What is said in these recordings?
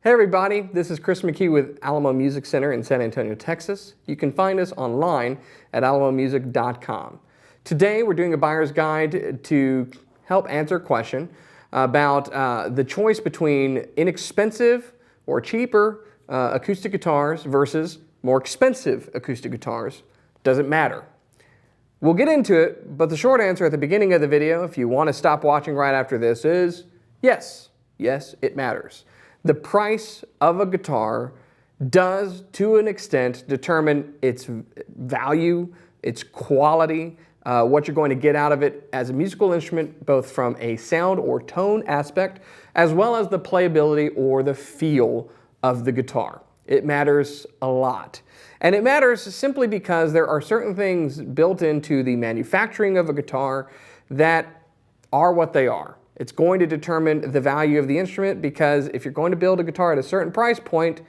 Hey everybody, this is Chris McKee with Alamo Music Center in San Antonio, Texas. You can find us online at alamomusic.com. Today we're doing a buyer's guide to help answer a question about the choice between inexpensive or cheaper acoustic guitars versus more expensive acoustic guitars. Does it matter? We'll get into it, but the short answer at the beginning of the video, if you want to stop watching right after this, is yes. Yes, it matters. The price of a guitar does, to an extent, determine its value, its quality, what you're going to get out of it as a musical instrument, both from a sound or tone aspect, as well as the playability or the feel of the guitar. It matters a lot. And it matters simply because there are certain things built into the manufacturing of a guitar that are what they are. It's going to determine the value of the instrument, because if you're going to build a guitar at a certain price point,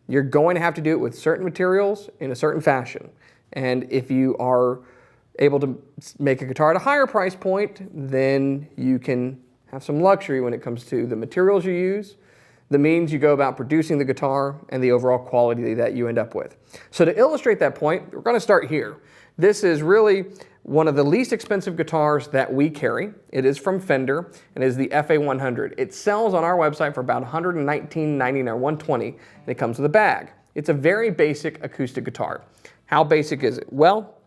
you're going to have to do it with certain materials in a certain fashion. And if you are able to make a guitar at a higher price point, then you can have some luxury when it comes to the materials you use, the means you go about producing the guitar, and the overall quality that you end up with. So to illustrate that point, we're going to start here. This is really one of the least expensive guitars that we carry. It is from Fender, and it is the FA100. It sells on our website for about $119.99 or $120, and it comes with a bag. It's a very basic acoustic guitar. How basic is it? Well,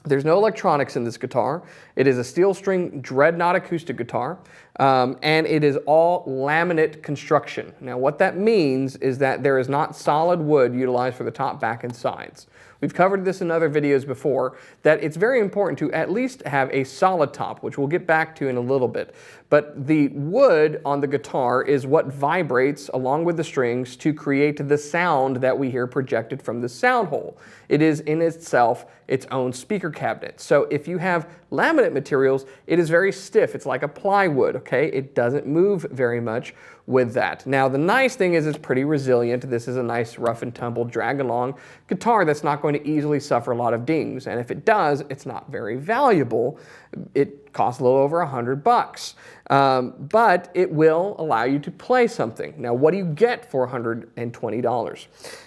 there's no electronics in this guitar. It is a steel string dreadnought acoustic guitar, and it is all laminate construction. Now what that means is that there is not solid wood utilized for the top, back, and sides. We've covered this in other videos before, that it's very important to at least have a solid top, which we'll get back to in a little bit. But the wood on the guitar is what vibrates along with the strings to create the sound that we hear projected from the sound hole. It is in itself its own speaker cabinet. So if you have laminate materials, it is very stiff. It's like a plywood, okay? It doesn't move very much with that. Now the nice thing is it's pretty resilient. This is a nice rough and tumble drag along guitar that's not going to easily suffer a lot of dings. And if it does, it's not very valuable. It costs a little over $100. But it will allow you to play something. Now what do you get for $120?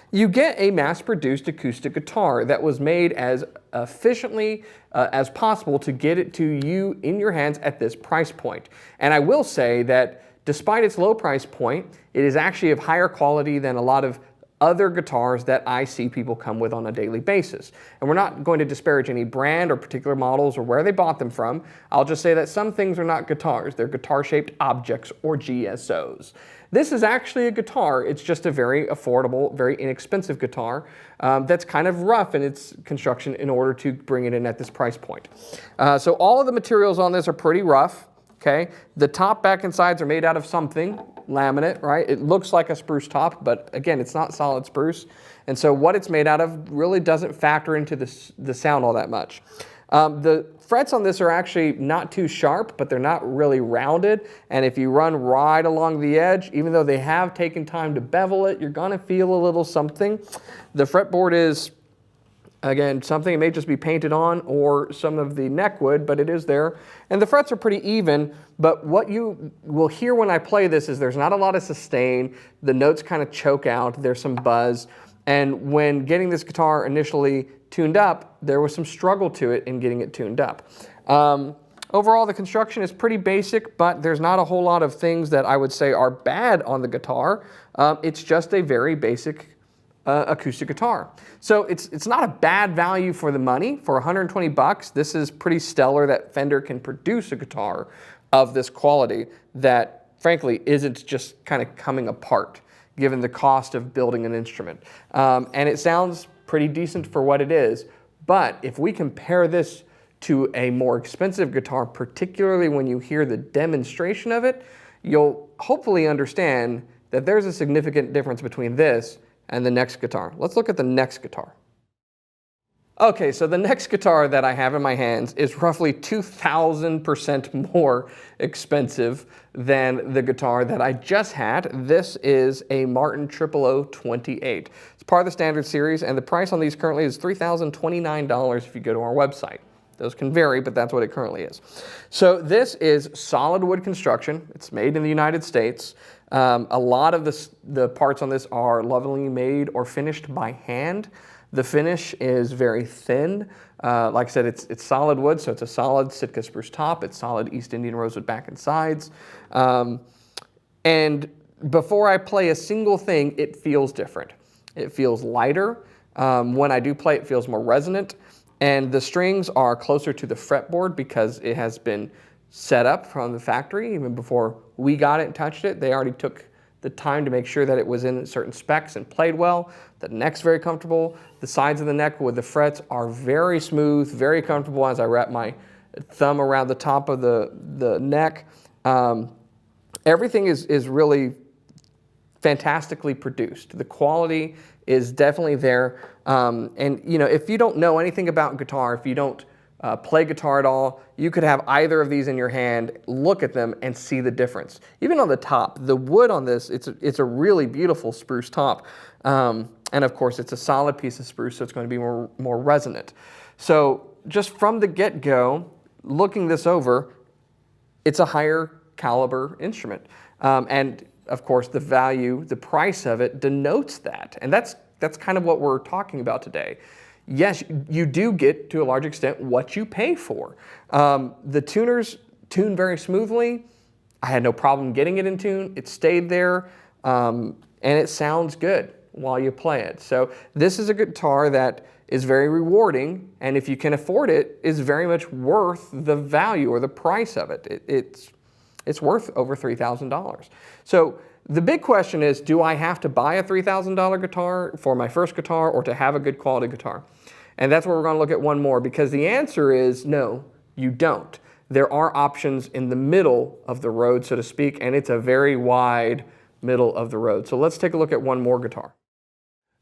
You get a mass-produced acoustic guitar that was made as efficiently as possible to get it to you in your hands at this price point. And I will say that despite its low price point, it is actually of higher quality than a lot of other guitars that I see people come with on a daily basis. And we're not going to disparage any brand or particular models or where they bought them from. I'll just say that some things are not guitars. They're guitar-shaped objects, or GSOs. This is actually a guitar. It's just a very affordable, very inexpensive guitar that's kind of rough in its construction in order to bring it in at this price point. So all of the materials on this are pretty rough. Okay, the top, back, and sides are made out of something, laminate, right? It looks like a spruce top, but again, it's not solid spruce. And so what it's made out of really doesn't factor into the sound all that much. The frets on this are actually not too sharp, but they're not really rounded. And if you run right along the edge, even though they have taken time to bevel it, you're gonna feel a little something. The fretboard is, again, something that may just be painted on, or some of the neck wood, but it is there. And the frets are pretty even, but what you will hear when I play this is there's not a lot of sustain. The notes kind of choke out. There's some buzz. And when getting this guitar initially tuned up, there was some struggle to it in getting it tuned up. Overall, the construction is pretty basic, but there's not a whole lot of things that I would say are bad on the guitar. It's just a very basic acoustic guitar. So it's not a bad value for the money. For $120, this is pretty stellar that Fender can produce a guitar of this quality that frankly isn't just kind of coming apart given the cost of building an instrument. And it sounds pretty decent for what it is. But if we compare this to a more expensive guitar, particularly when you hear the demonstration of it, you'll hopefully understand that there's a significant difference between this and the next guitar. Let's look at the next guitar. Okay, so the next guitar that I have in my hands is roughly 2,000% more expensive than the guitar that I just had. This is a Martin 00028. It's part of the standard series, and the price on these currently is $3,029 if you go to our website. Those can vary, but that's what it currently is. So this is solid wood construction. It's made in the United States. A lot of the parts on this are lovingly made or finished by hand. The finish is very thin. Like I said, it's solid wood, so it's a solid Sitka spruce top. It's solid East Indian rosewood back and sides. And before I play a single thing, it feels different. It feels lighter. When I do play, it feels more resonant. And the strings are closer to the fretboard because it has been set up from the factory. Even before we got it and touched it, they already took the time to make sure that it was in certain specs and played well. The neck's very comfortable. The sides of the neck with the frets are very smooth, very comfortable as I wrap my thumb around the top of the neck. Everything is really fantastically produced. The quality is definitely there. And you know, if you don't know anything about guitar, if you don't play guitar at all, you could have either of these in your hand, look at them and see the difference. Even on the top, the wood on this, it's a really beautiful spruce top. And of course it's a solid piece of spruce, so it's going to be more resonant. So just from the get-go, looking this over, it's a higher caliber instrument. And of course the value, the price of it denotes that. And that's kind of what we're talking about today. Yes, you do get, to a large extent, what you pay for. The tuners tune very smoothly. I had no problem getting it in tune. It stayed there, and it sounds good while you play it. So this is a guitar that is very rewarding, and if you can afford it, is very much worth the value or the price of it. It's worth over $3,000. So the big question is, do I have to buy a $3,000 guitar for my first guitar or to have a good quality guitar? And that's where we're going to look at one more, because the answer is no, you don't. There are options in the middle of the road, so to speak, and it's a very wide middle of the road. So let's take a look at one more guitar.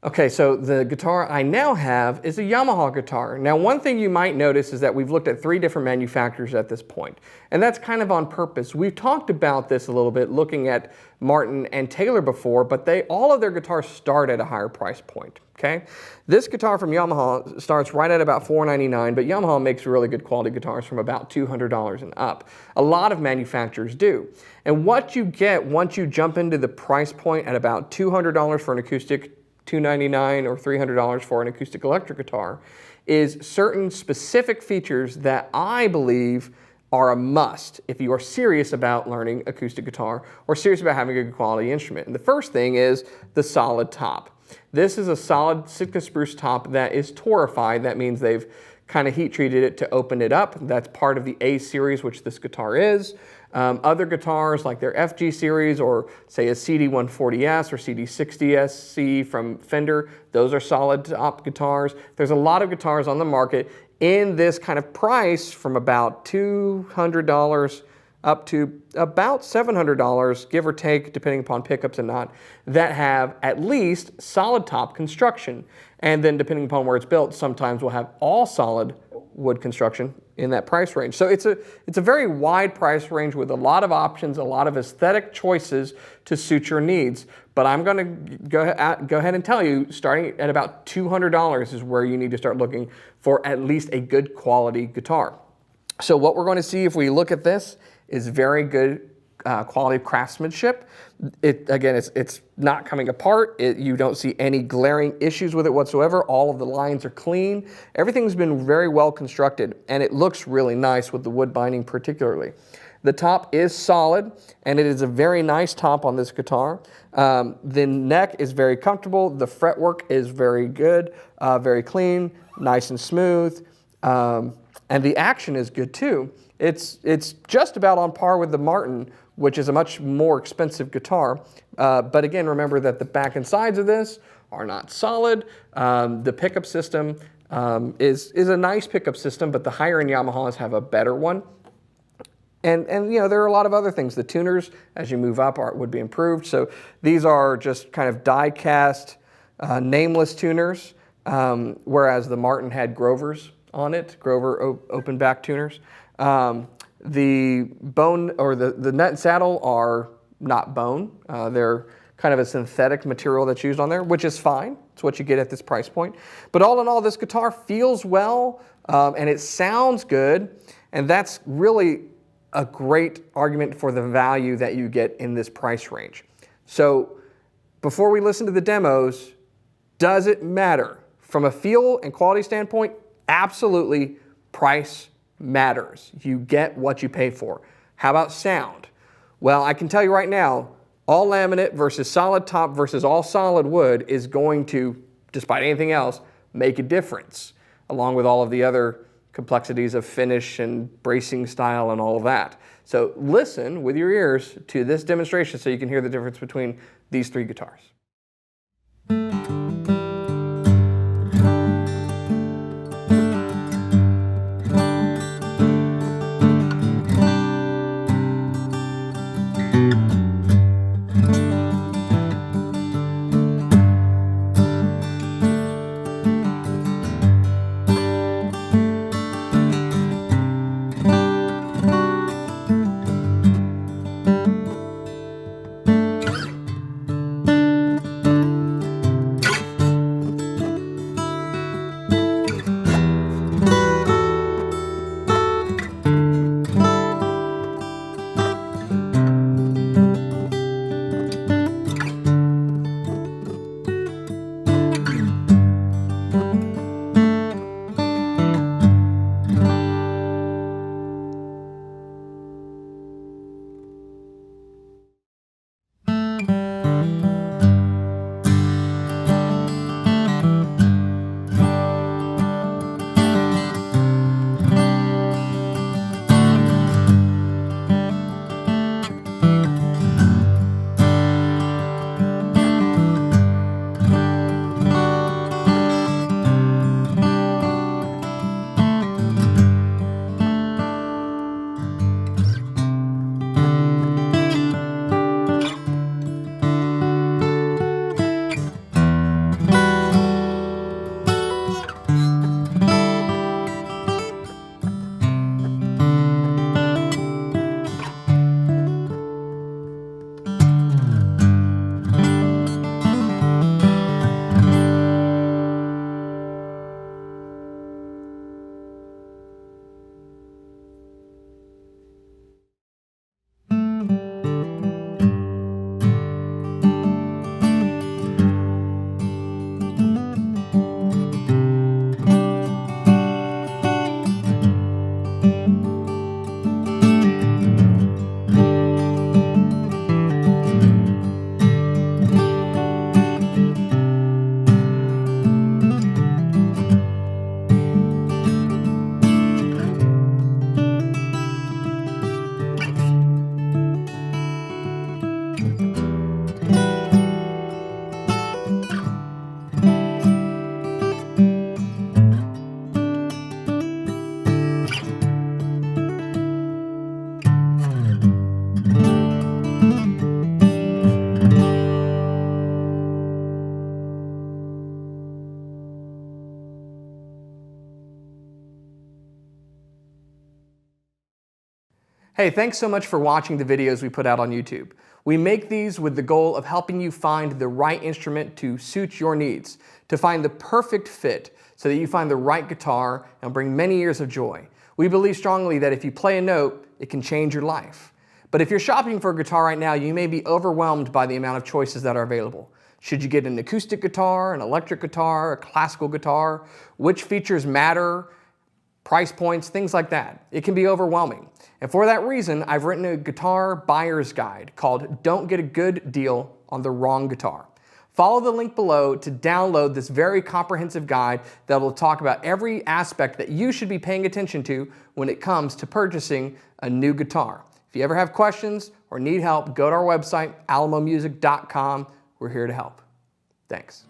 Okay, so the guitar I now have is a Yamaha guitar. Now, one thing you might notice is that we've looked at 3 different manufacturers at this point, and that's kind of on purpose. We've talked about this a little bit, looking at Martin and Taylor before, but all of their guitars start at a higher price point, okay? This guitar from Yamaha starts right at about $499, but Yamaha makes really good quality guitars from about $200 and up. A lot of manufacturers do. And what you get once you jump into the price point at about $200 for an acoustic, $299 or $300 for an acoustic electric guitar, is certain specific features that I believe are a must if you are serious about learning acoustic guitar or serious about having a good quality instrument. And the first thing is the solid top. This is a solid Sitka spruce top that is torrefied. That means they've kind of heat treated it to open it up. That's part of the A series, which this guitar is. Other guitars like their FG series, or say a CD140S or CD60SC from Fender, those are solid top guitars. There's a lot of guitars on the market in this kind of price from about $200 up to about $700, give or take, depending upon pickups and not, that have at least solid top construction. And then depending upon where it's built, sometimes we'll have all solid wood construction in that price range. So it's a very wide price range with a lot of options, a lot of aesthetic choices to suit your needs. But I'm going to go ahead and tell you, starting at about $200 is where you need to start looking for at least a good quality guitar. So what we're going to see if we look at this is very good quality craftsmanship. Again, it's not coming apart. You don't see any glaring issues with it whatsoever. All of the lines are clean. Everything's been very well constructed, and it looks really nice with the wood binding particularly. The top is solid, and it is a very nice top on this guitar. The neck is very comfortable. The fretwork is very good, very clean, nice and smooth, and the action is good too. It's just about on par with the Martin, which is a much more expensive guitar. But again, remember that the back and sides of this are not solid. The pickup system is a nice pickup system, but the higher-end Yamahas have a better one. And you know, there are a lot of other things. The tuners, as you move up, would be improved. So these are just kind of die-cast, nameless tuners, whereas the Martin had Grovers on it, Grover open back tuners. The bone or the nut and saddle are not bone. They're kind of a synthetic material that's used on there, which is fine. It's what you get at this price point. But all in all, this guitar feels well, and it sounds good, and that's really a great argument for the value that you get in this price range. So before we listen to the demos, does it matter? From a feel and quality standpoint, absolutely, price matters. You get what you pay for. How about sound? Well, I can tell you right now, all laminate versus solid top versus all solid wood is going to, despite anything else, make a difference, along with all of the other complexities of finish and bracing style and all of that. So listen with your ears to this demonstration so you can hear the difference between these three guitars. Hey, thanks so much for watching the videos we put out on YouTube. We make these with the goal of helping you find the right instrument to suit your needs, to find the perfect fit so that you find the right guitar and bring many years of joy. We believe strongly that if you play a note, it can change your life. But if you're shopping for a guitar right now, you may be overwhelmed by the amount of choices that are available. Should you get an acoustic guitar, an electric guitar, a classical guitar? Which features matter? Price points, things like that. It can be overwhelming. And for that reason, I've written a guitar buyer's guide called Don't Get a Good Deal on the Wrong Guitar. Follow the link below to download this very comprehensive guide that will talk about every aspect that you should be paying attention to when it comes to purchasing a new guitar. If you ever have questions or need help, go to our website, alamomusic.com. We're here to help. Thanks.